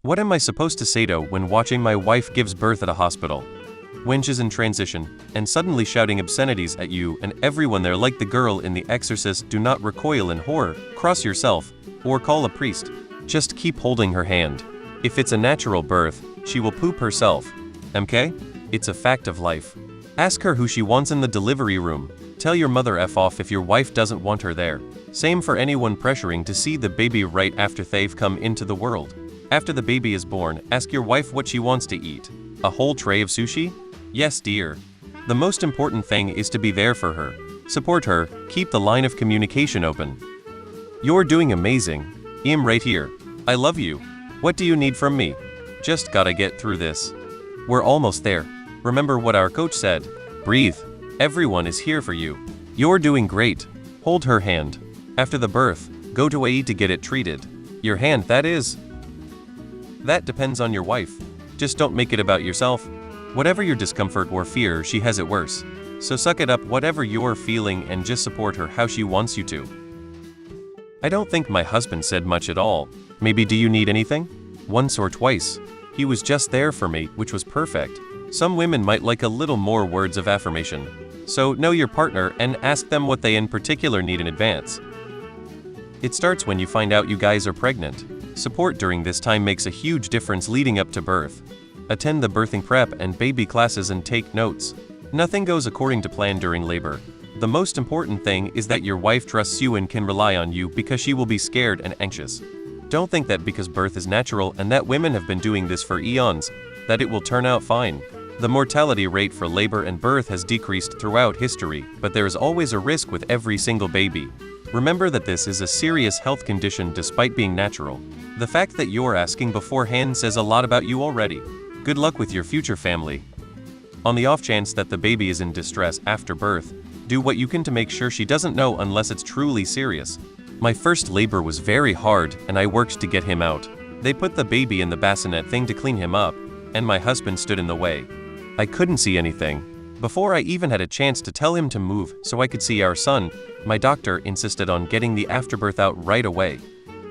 What am I supposed to say to when watching my wife gives birth at a hospital? When she's in transition, and suddenly shouting obscenities at you and everyone there like the girl in The Exorcist. Do not recoil in horror, cross yourself, or call a priest. Just keep holding her hand. If it's a natural birth, she will poop herself. MK? It's a fact of life. Ask her who she wants in the delivery room. Tell your mother F off if your wife doesn't want her there. Same for anyone pressuring to see the baby right after they've come into the world. After the baby is born, ask your wife what she wants to eat. A whole tray of sushi? Yes, dear. The most important thing is to be there for her. Support her, keep the line of communication open. You're doing amazing. I'm right here. I love you. What do you need from me? Just gotta get through this. We're almost there. Remember what our coach said. Breathe. Everyone is here for you. You're doing great. Hold her hand. After the birth, go to AE to get it treated. Your hand, that is. That depends on your wife. Just don't make it about yourself. Whatever your discomfort or fear, she has it worse. So suck it up whatever you're feeling and just support her how she wants you to. I don't think my husband said much at all. Maybe do you need anything? Once or twice. He was just there for me, which was perfect. Some women might like a little more words of affirmation. So know your partner and ask them what they in particular need in advance. It starts when you find out you guys are pregnant. Support during this time makes a huge difference leading up to birth. Attend the birthing prep and baby classes and take notes. Nothing goes according to plan during labor. The most important thing is that your wife trusts you and can rely on you because she will be scared and anxious. Don't think that because birth is natural and that women have been doing this for eons, that it will turn out fine. The mortality rate for labor and birth has decreased throughout history, but there is always a risk with every single baby. Remember that this is a serious health condition despite being natural. The fact that you're asking beforehand says a lot about you already. Good luck with your future family. On the off chance that the baby is in distress after birth, do what you can to make sure she doesn't know unless it's truly serious. My first labor was very hard and I worked to get him out. They put the baby in the bassinet thing to clean him up, and my husband stood in the way. I couldn't see anything. Before I even had a chance to tell him to move so I could see our son, my doctor insisted on getting the afterbirth out right away.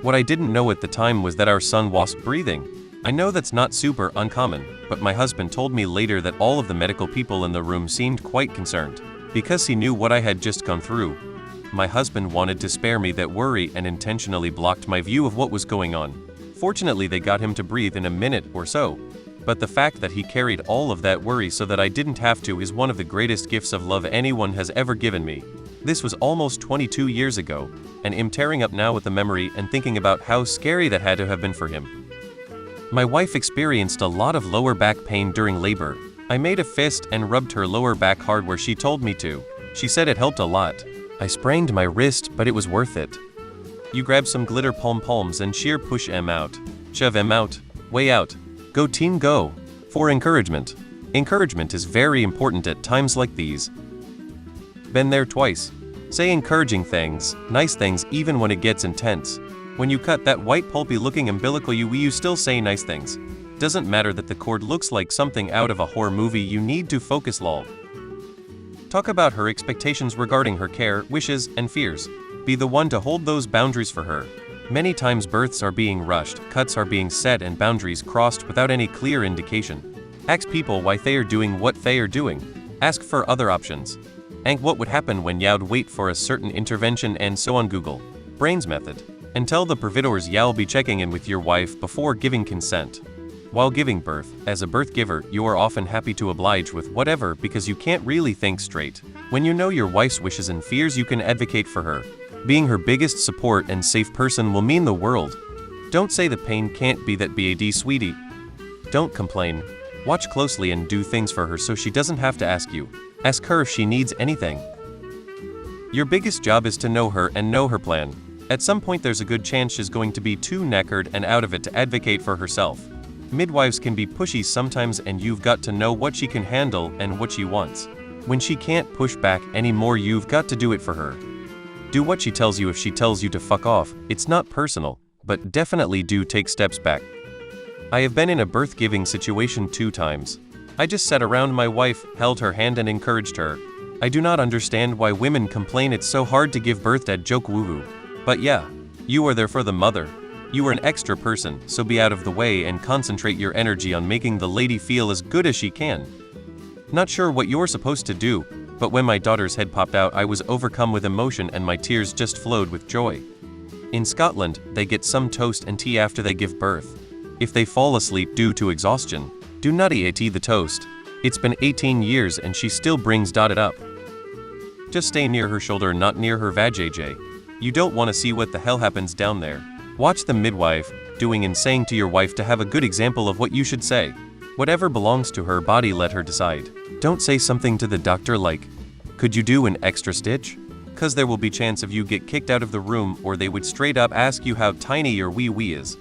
What I didn't know at the time was that our son wasn't breathing. I know that's not super uncommon, but my husband told me later that all of the medical people in the room seemed quite concerned, because he knew what I had just gone through. My husband wanted to spare me that worry and intentionally blocked my view of what was going on. Fortunately, they got him to breathe in a minute or so. But the fact that he carried all of that worry so that I didn't have to is one of the greatest gifts of love anyone has ever given me. This was almost 22 years ago, and I'm tearing up now with the memory and thinking about how scary that had to have been for him. My wife experienced a lot of lower back pain during labor. I made a fist and rubbed her lower back hard where she told me to. She said it helped a lot. I sprained my wrist, but it was worth it. You grab some glitter pom-poms and sheer push em out. Shove em out. Way out. Go team go. For encouragement. Encouragement is very important at times like these. Been there twice. Say encouraging things, nice things even when it gets intense. When you cut that white pulpy looking umbilical you still say nice things. Doesn't matter that the cord looks like something out of a horror movie, you need to focus lol. Talk about her expectations regarding her care, wishes, and fears. Be the one to hold those boundaries for her. Many times births are being rushed, cuts are being set and boundaries crossed without any clear indication. Ask people why they are doing what they are doing. Ask for other options. And what would happen when you'd wait for a certain intervention and so on. Google Brains method. And tell the providers you'll be checking in with your wife before giving consent. While giving birth, as a birth giver, you are often happy to oblige with whatever because you can't really think straight. When you know your wife's wishes and fears, you can advocate for her. Being her biggest support and safe person will mean the world. Don't say the pain can't be that bad, sweetie. Don't complain. Watch closely and do things for her so she doesn't have to ask you. Ask her if she needs anything. Your biggest job is to know her and know her plan. At some point there's a good chance she's going to be too knackered and out of it to advocate for herself. Midwives can be pushy sometimes and you've got to know what she can handle and what she wants. When she can't push back anymore, you've got to do it for her. Do what she tells you. If she tells you to fuck off, it's not personal, but definitely do take steps back. I have been in a birth-giving situation 2 times. I just sat around my wife, held her hand and encouraged her. I do not understand why women complain it's so hard to give birth. Dad joke woohoo. But yeah, you are there for the mother. You are an extra person, so be out of the way and concentrate your energy on making the lady feel as good as she can. Not sure what you're supposed to do, but when my daughter's head popped out, I was overcome with emotion and my tears just flowed with joy. In Scotland, they get some toast and tea after they give birth. If they fall asleep due to exhaustion, do not eat the toast. It's been 18 years and she still brings it up. Just stay near her shoulder, not near her vajayjay. You don't want to see what the hell happens down there. Watch the midwife doing and saying to your wife to have a good example of what you should say. Whatever belongs to her body, let her decide. Don't say something to the doctor like, "Could you do an extra stitch?" Cause there will be chance of you get kicked out of the room, or they would straight up ask you how tiny your wee wee is.